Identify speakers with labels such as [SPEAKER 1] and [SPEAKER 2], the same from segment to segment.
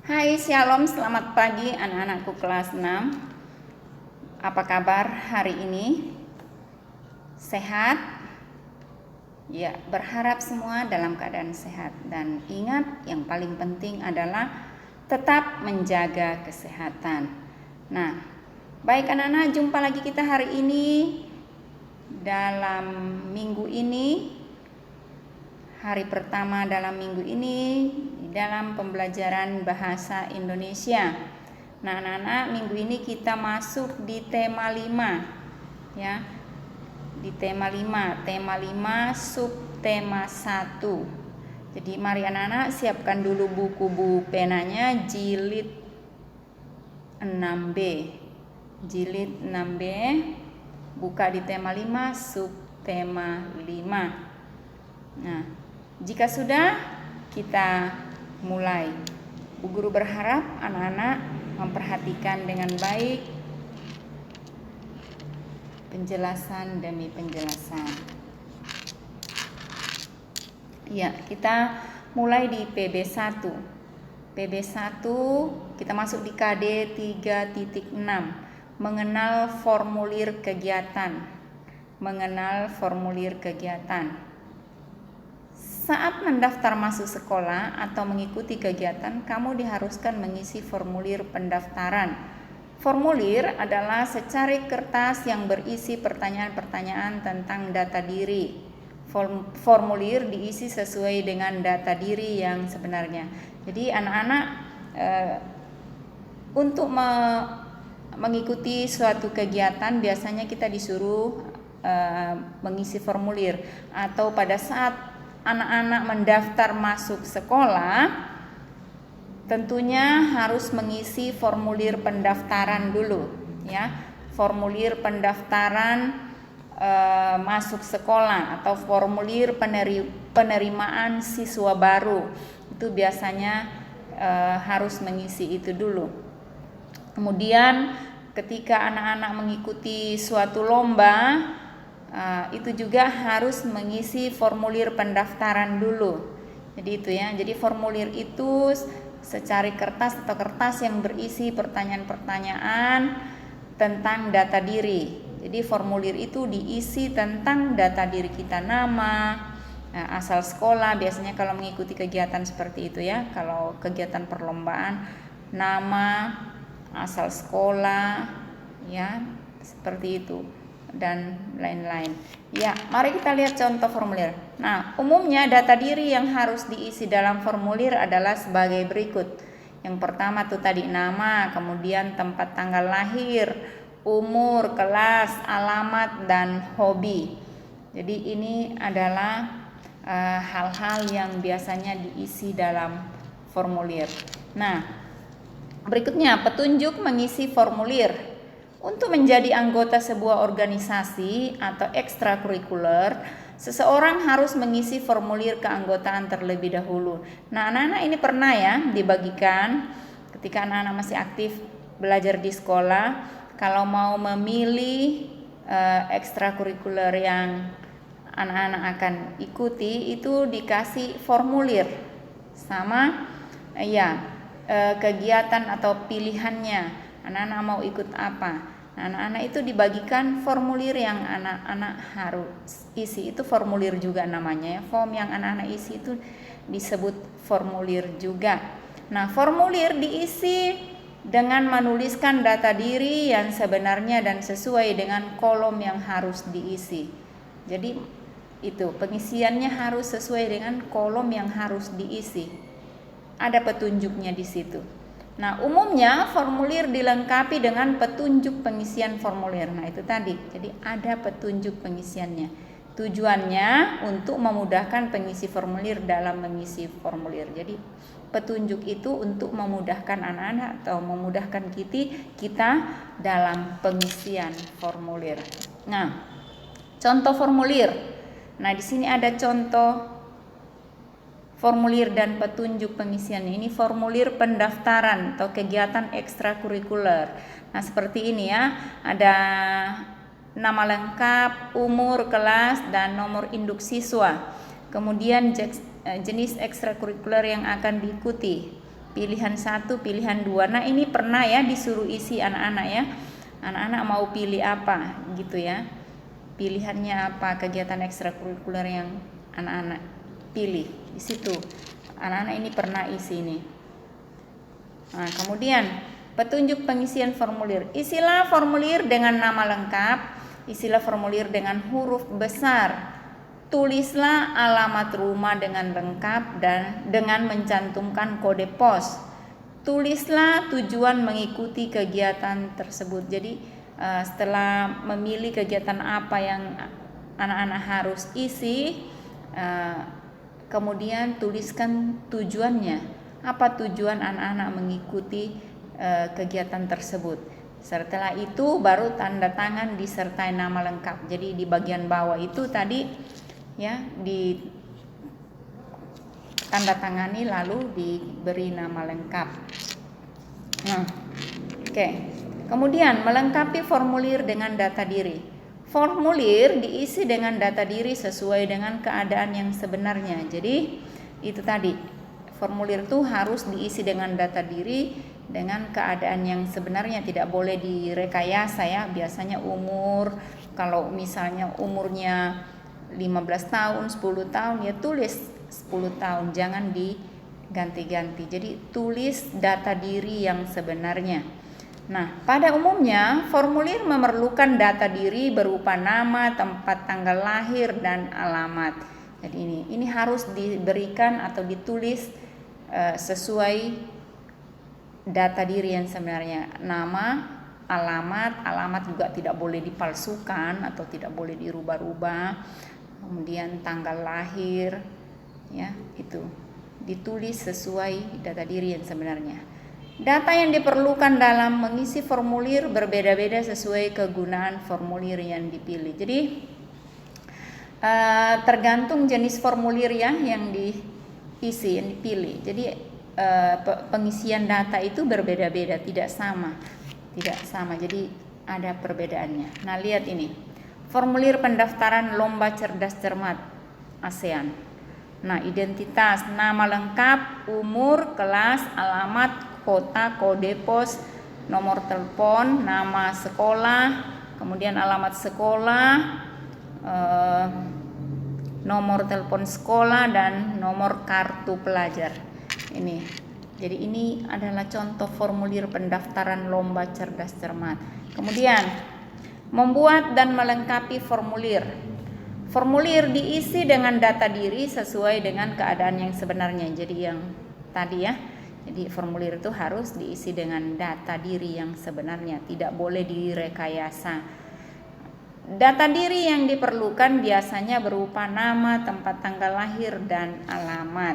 [SPEAKER 1] Hai, Shalom, selamat pagi anak-anakku kelas 6. Apa kabar hari ini? Sehat? Ya, berharap semua dalam keadaan sehat. Dan ingat, yang paling penting adalah tetap menjaga kesehatan. Nah, baik anak-anak, jumpa lagi kita hari ini. Dalam minggu ini, hari pertama dalam minggu ini dalam pembelajaran bahasa Indonesia. Nah, anak-anak, minggu ini kita masuk di tema 5 ya. Di tema 5 subtema 1. Jadi mari anak-anak siapkan dulu buku penanya jilid 6B. Jilid 6B, buka di tema 5 subtema 5. Nah, jika sudah, kita mulai. Bu Guru berharap anak-anak memperhatikan dengan baik penjelasan demi penjelasan. Ya, kita mulai di PB1. PB1 kita masuk di KD 3.6, mengenal formulir kegiatan. Mengenal formulir kegiatan. Saat mendaftar masuk sekolah atau mengikuti kegiatan, kamu diharuskan mengisi formulir pendaftaran. Formulir adalah secari kertas yang berisi pertanyaan-pertanyaan tentang data diri. Formulir diisi sesuai dengan data diri yang sebenarnya. Jadi anak-anak untuk mengikuti suatu kegiatan biasanya kita disuruh mengisi formulir, atau pada saat anak-anak mendaftar masuk sekolah, tentunya harus mengisi formulir pendaftaran dulu, ya. Formulir pendaftaran masuk sekolah atau formulir penerimaan siswa baru itu biasanya harus mengisi itu dulu. Kemudian ketika anak-anak mengikuti suatu lomba, itu juga harus mengisi formulir pendaftaran dulu. Jadi itu ya. Jadi formulir itu secari kertas atau kertas yang berisi pertanyaan-pertanyaan tentang data diri. Jadi formulir itu diisi tentang data diri kita, nama, asal sekolah. Biasanya kalau mengikuti kegiatan seperti itu ya. Kalau kegiatan perlombaan, nama, asal sekolah, ya, seperti itu. Dan lain-lain. Ya, mari kita lihat contoh formulir. Nah, umumnya data diri yang harus diisi dalam formulir adalah sebagai berikut. Yang pertama tuh tadi nama, kemudian tempat tanggal lahir, umur, kelas, alamat, dan hobi. Jadi ini adalah hal-hal yang biasanya diisi dalam formulir. Nah, berikutnya petunjuk mengisi formulir. Untuk menjadi anggota sebuah organisasi atau ekstrakurikuler, seseorang harus mengisi formulir keanggotaan terlebih dahulu. Nah, anak-anak ini pernah ya dibagikan ketika anak-anak masih aktif belajar di sekolah, kalau mau memilih ekstrakurikuler yang anak-anak akan ikuti, itu dikasih formulir sama kegiatan atau pilihannya. Anak-anak mau ikut apa? Nah, anak-anak itu dibagikan formulir yang anak-anak harus isi. Itu formulir juga namanya ya. Form yang anak-anak isi itu disebut formulir juga. Nah, formulir diisi dengan menuliskan data diri yang sebenarnya dan sesuai dengan kolom yang harus diisi. Jadi itu pengisiannya harus sesuai dengan kolom yang harus diisi. Ada petunjuknya di situ. Nah, umumnya formulir dilengkapi dengan petunjuk pengisian formulir. Nah, itu tadi. Jadi ada petunjuk pengisiannya. Tujuannya untuk memudahkan pengisi formulir dalam mengisi formulir. Jadi petunjuk itu untuk memudahkan anak-anak atau memudahkan kita dalam pengisian formulir. Nah, contoh formulir. Nah, di sini ada contoh formulir dan petunjuk pengisiannya. Ini formulir pendaftaran atau kegiatan ekstrakurikuler. Nah, seperti ini ya. Ada nama lengkap, umur, kelas, dan nomor induk siswa. Kemudian jenis ekstrakurikuler yang akan diikuti. pilihan 1, pilihan 2. Nah, ini pernah ya disuruh isi anak-anak ya. Anak-anak mau pilih apa gitu ya. Pilihannya apa, kegiatan ekstrakurikuler yang anak-anak pilih. Di situ anak-anak ini pernah isi nih. Nah, kemudian petunjuk pengisian formulir. Isilah formulir dengan nama lengkap, isilah formulir dengan huruf besar. Tulislah alamat rumah dengan lengkap dan dengan mencantumkan kode pos. Tulislah tujuan mengikuti kegiatan tersebut. Jadi setelah memilih kegiatan apa yang anak-anak harus isi, kemudian tuliskan tujuannya. Apa tujuan anak-anak mengikuti kegiatan tersebut. Setelah itu baru tanda tangan disertai nama lengkap. Jadi di bagian bawah itu tadi ya di tanda tangani lalu diberi nama lengkap. Nah, oke. Kemudian melengkapi formulir dengan data diri. Formulir diisi dengan data diri sesuai dengan keadaan yang sebenarnya. Jadi itu tadi, formulir itu harus diisi dengan data diri dengan keadaan yang sebenarnya, tidak boleh direkayasa ya. Biasanya umur, kalau misalnya umurnya 15 tahun, 10 tahun ya tulis 10 tahun, jangan diganti-ganti. Jadi tulis data diri yang sebenarnya. Nah, pada umumnya formulir memerlukan data diri berupa nama, tempat tanggal lahir dan alamat. Jadi ini harus diberikan atau ditulis sesuai data diri yang sebenarnya. Nama, alamat juga tidak boleh dipalsukan atau tidak boleh dirubah-rubah. Kemudian tanggal lahir ya, itu ditulis sesuai data diri yang sebenarnya. Data yang diperlukan dalam mengisi formulir berbeda-beda sesuai kegunaan formulir yang dipilih. Jadi tergantung jenis formulir ya yang diisi, yang dipilih. Jadi pengisian data itu berbeda-beda, tidak sama. Jadi ada perbedaannya. Nah, lihat ini. Formulir pendaftaran lomba cerdas cermat ASEAN. Nah, identitas, nama lengkap, umur, kelas, alamat, kota, kode pos, nomor telepon, nama sekolah, kemudian alamat sekolah, nomor telepon sekolah dan nomor kartu pelajar. Ini. Jadi ini adalah contoh formulir pendaftaran lomba cerdas cermat. Kemudian membuat dan melengkapi formulir. Formulir diisi dengan data diri sesuai dengan keadaan yang sebenarnya. Jadi yang tadi ya. Jadi formulir itu harus diisi dengan data diri yang sebenarnya, tidak boleh direkayasa. Data diri yang diperlukan biasanya berupa nama, tempat tanggal lahir dan alamat.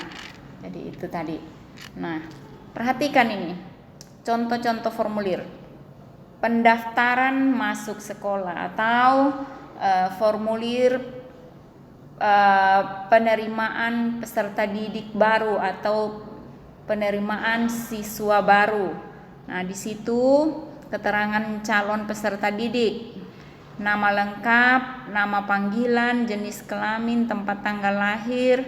[SPEAKER 1] Jadi itu tadi. Nah, perhatikan ini. Contoh-contoh formulir. Pendaftaran masuk sekolah atau formulir penerimaan peserta didik baru atau penerimaan siswa baru. Nah, di situ keterangan calon peserta didik, nama lengkap, nama panggilan, jenis kelamin, tempat tanggal lahir,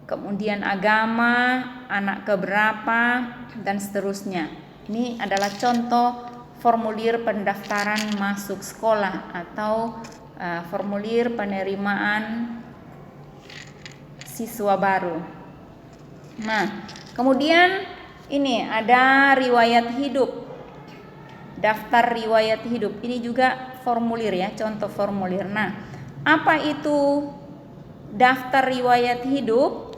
[SPEAKER 1] kemudian agama, anak keberapa, dan seterusnya. Ini adalah contoh formulir pendaftaran masuk sekolah atau formulir penerimaan siswa baru. Nah, kemudian ini ada riwayat hidup, daftar riwayat hidup. Ini juga formulir ya, contoh formulir. Nah, apa itu daftar riwayat hidup?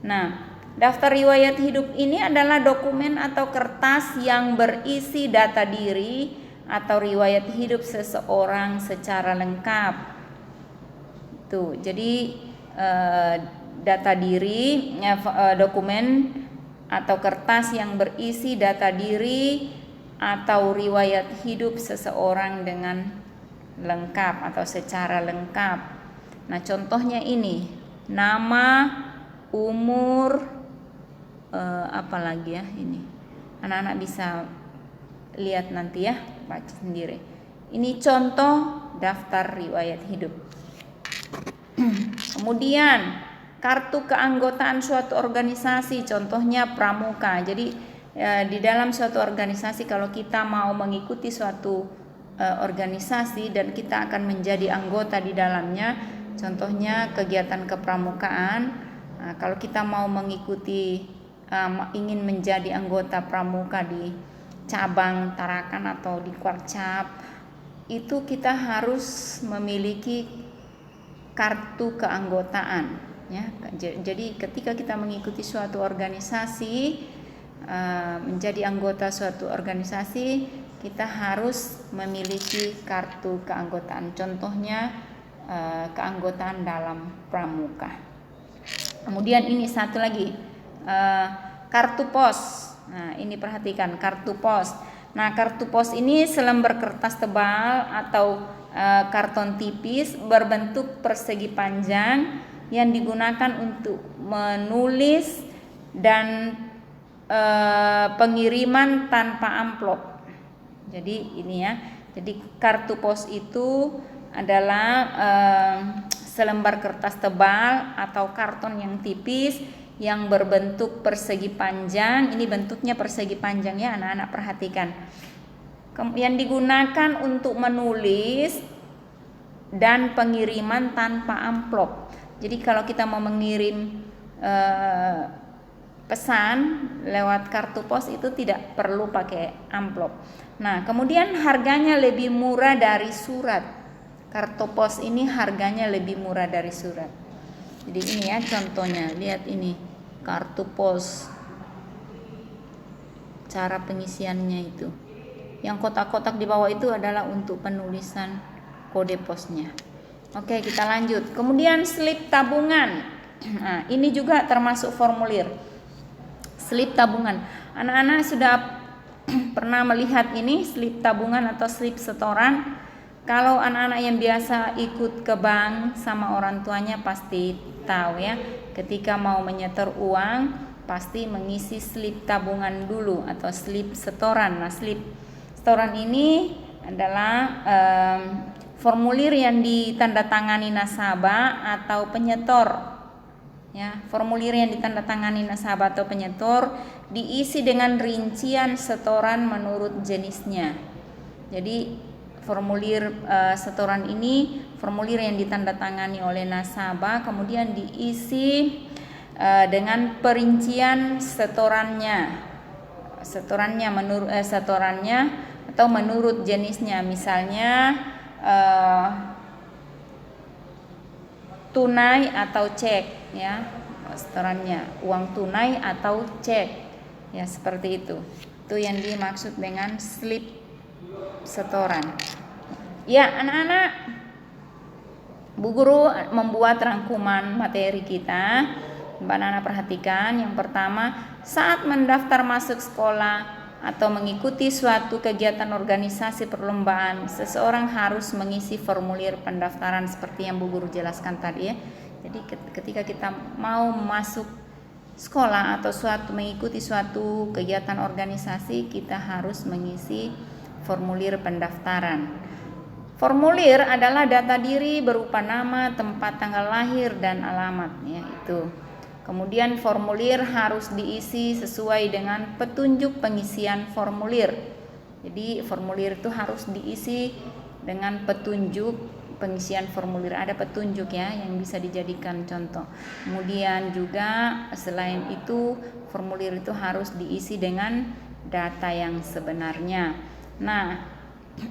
[SPEAKER 1] Nah, daftar riwayat hidup ini adalah dokumen atau kertas yang berisi data diri atau riwayat hidup seseorang secara lengkap. Tuh, jadi data diri, dokumen atau kertas yang berisi data diri atau riwayat hidup seseorang dengan lengkap atau secara lengkap. Nah, contohnya ini, nama, umur, apalagi ya ini, anak-anak bisa lihat nanti ya, baca sendiri. Ini contoh daftar riwayat hidup. Kemudian kartu keanggotaan suatu organisasi, contohnya pramuka. Jadi di dalam suatu organisasi kalau kita mau mengikuti suatu organisasi dan kita akan menjadi anggota di dalamnya, contohnya kegiatan kepramukaan. Nah, kalau kita mau mengikuti ingin menjadi anggota pramuka di cabang Tarakan atau di Kuarcap, itu kita harus memiliki kartu keanggotaan, ya. Jadi ketika kita mengikuti suatu organisasi, menjadi anggota suatu organisasi, kita harus memiliki kartu keanggotaan. Contohnya keanggotaan dalam pramuka. Kemudian ini satu lagi, kartu pos. Nah, ini perhatikan kartu pos. Nah, kartu pos ini selembar kertas tebal atau karton tipis berbentuk persegi panjang yang digunakan untuk menulis dan pengiriman tanpa amplop. Jadi ini ya. Jadi kartu pos itu adalah selembar kertas tebal atau karton yang tipis yang berbentuk persegi panjang. Ini bentuknya persegi panjang ya, anak-anak perhatikan. Yang digunakan untuk menulis dan pengiriman tanpa amplop. Jadi kalau kita mau mengirim pesan lewat kartu pos itu tidak perlu pakai amplop. Nah, kemudian harganya lebih murah dari surat. Kartu pos ini harganya lebih murah dari surat. Jadi ini ya contohnya, lihat ini kartu pos. Cara pengisiannya itu. Yang kotak-kotak di bawah itu adalah untuk penulisan kode posnya. Oke, kita lanjut. Kemudian slip tabungan. Nah, ini juga termasuk formulir. Slip tabungan. Anak-anak sudah pernah melihat ini slip tabungan atau slip setoran? Kalau anak-anak yang biasa ikut ke bank sama orang tuanya pasti tahu ya. Ketika mau menyetor uang pasti mengisi slip tabungan dulu atau slip setoran. Nah, slip setoran ini adalah formulir yang ditandatangani nasabah atau penyetor. Ya, formulir yang ditandatangani nasabah atau penyetor diisi dengan rincian setoran menurut jenisnya. Jadi formulir setoran ini formulir yang ditandatangani oleh nasabah, kemudian diisi dengan perincian setorannya atau menurut jenisnya. Misalnya tunai atau cek ya, setorannya uang tunai atau cek ya, seperti itu yang dimaksud dengan slip setoran ya. Anak-anak, Bu Guru membuat rangkuman materi kita. Anak-anak perhatikan, yang pertama, saat mendaftar masuk sekolah atau mengikuti suatu kegiatan organisasi perlombaan, seseorang harus mengisi formulir pendaftaran seperti yang Bu Guru jelaskan tadi ya. Jadi ketika kita mau masuk sekolah atau mengikuti suatu kegiatan organisasi, kita harus mengisi formulir pendaftaran. Formulir adalah data diri berupa nama, tempat, tanggal lahir, dan alamat ya, itu. Kemudian formulir harus diisi sesuai dengan petunjuk pengisian formulir. Jadi formulir itu harus diisi dengan petunjuk pengisian formulir. Ada petunjuk ya yang bisa dijadikan contoh. Kemudian juga selain itu formulir itu harus diisi dengan data yang sebenarnya. Nah,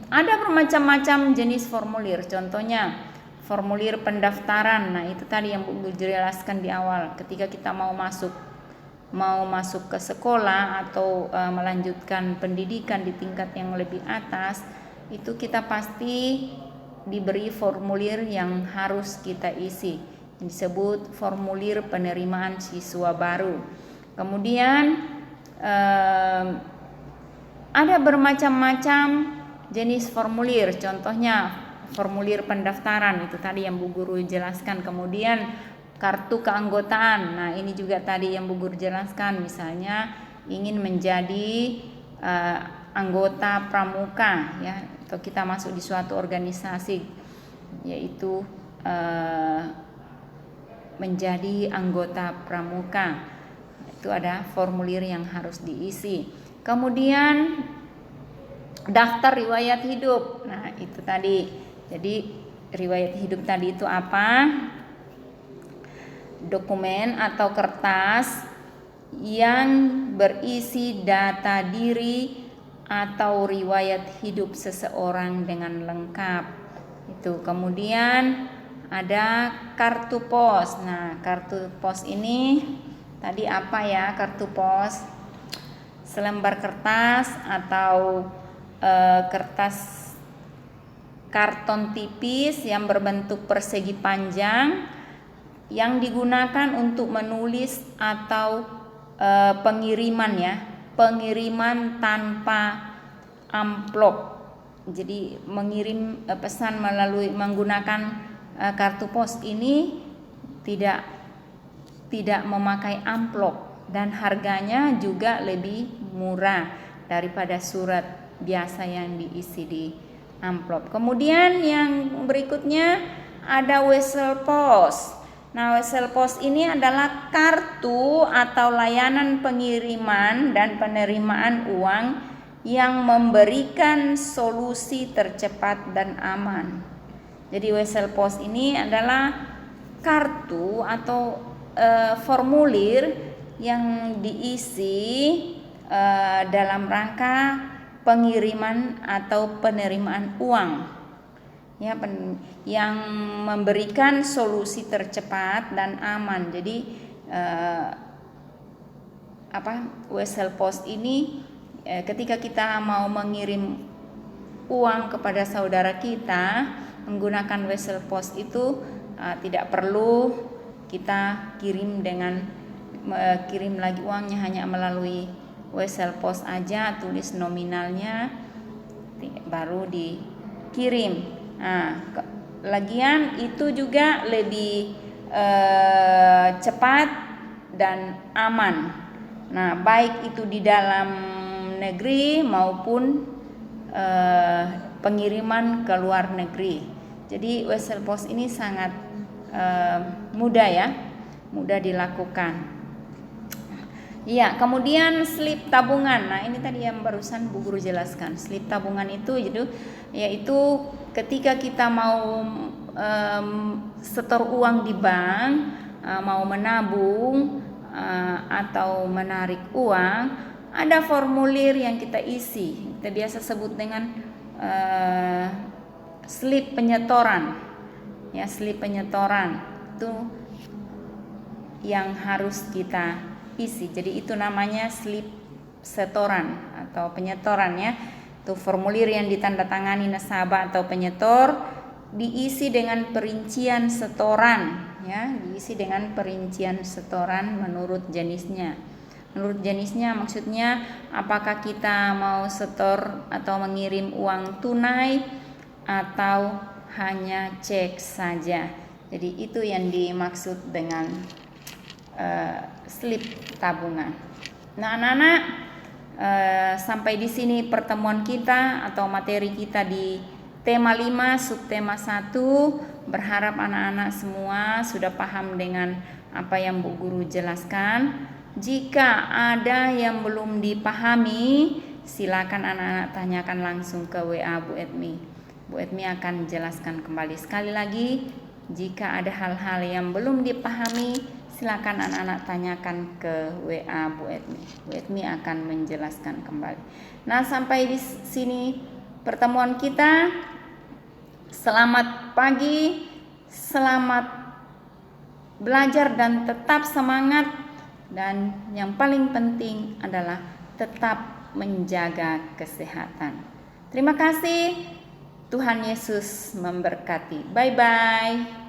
[SPEAKER 1] ada bermacam-macam jenis formulir. Contohnya formulir pendaftaran. Nah, itu tadi yang Bu jelaskan di awal. Ketika kita mau masuk ke sekolah atau melanjutkan pendidikan di tingkat yang lebih atas, itu kita pasti diberi formulir yang harus kita isi. Disebut formulir penerimaan siswa baru. Kemudian ada bermacam-macam jenis formulir. Contohnya formulir pendaftaran, itu tadi yang Bu Guru jelaskan. Kemudian kartu keanggotaan. Nah, ini juga tadi yang Bu Guru jelaskan. Misalnya ingin menjadi anggota pramuka ya, atau kita masuk di suatu organisasi, yaitu menjadi anggota pramuka. Itu ada formulir yang harus diisi. Kemudian daftar riwayat hidup. Nah, itu tadi. Jadi riwayat hidup tadi itu apa? Dokumen atau kertas yang berisi data diri atau riwayat hidup seseorang dengan lengkap. Itu. Kemudian ada kartu pos. Nah, kartu pos ini tadi apa ya? Kartu pos selembar kertas atau kertas karton tipis yang berbentuk persegi panjang yang digunakan untuk menulis atau pengiriman ya, pengiriman tanpa amplop. Jadi mengirim pesan melalui menggunakan kartu pos ini tidak memakai amplop dan harganya juga lebih murah daripada surat biasa yang diisi di amplop. Kemudian yang berikutnya ada wesel pos. Nah, wesel pos ini adalah kartu atau layanan pengiriman dan penerimaan uang yang memberikan solusi tercepat dan aman. Jadi wesel pos ini adalah kartu atau formulir yang diisi dalam rangka pengiriman atau penerimaan uang ya, yang memberikan solusi tercepat dan aman. Jadi wesel pos ini ketika kita mau mengirim uang kepada saudara kita menggunakan wesel pos itu tidak perlu kita kirim lagi uangnya, hanya melalui wesel pos aja, tulis nominalnya baru dikirim. Nah, lagian itu juga lebih cepat dan aman. Nah, baik itu di dalam negeri maupun pengiriman ke luar negeri. Jadi wesel pos ini sangat mudah ya, mudah dilakukan. Iya, kemudian slip tabungan. Nah, ini tadi yang barusan Bu Guru jelaskan. Slip tabungan itu yaitu ketika kita mau setor uang di bank, mau menabung atau menarik uang, ada formulir yang kita isi. Kita biasa sebut dengan slip penyetoran. Ya, slip penyetoran itu yang harus kita isi. Jadi itu namanya slip setoran atau penyetoran ya. Itu formulir yang ditandatangani nasabah atau penyetor, diisi dengan perincian setoran ya, diisi dengan perincian setoran menurut jenisnya. Menurut jenisnya maksudnya apakah kita mau setor atau mengirim uang tunai atau hanya cek saja. Jadi itu yang dimaksud dengan slip tabungan. Nah, anak-anak, sampai di sini pertemuan kita atau materi kita di tema 5 subtema 1. Berharap anak-anak semua sudah paham dengan apa yang Bu Guru jelaskan. Jika ada yang belum dipahami, silakan anak-anak tanyakan langsung ke WA Bu Edmi. Bu Edmi akan jelaskan kembali. Sekali lagi, jika ada hal-hal yang belum dipahami, silakan anak-anak tanyakan ke WA Bu Edmi. Bu Edmi akan menjelaskan kembali. Nah, sampai di sini pertemuan kita. Selamat pagi, selamat belajar dan tetap semangat. Dan yang paling penting adalah tetap menjaga kesehatan. Terima kasih. Tuhan Yesus memberkati. Bye-bye.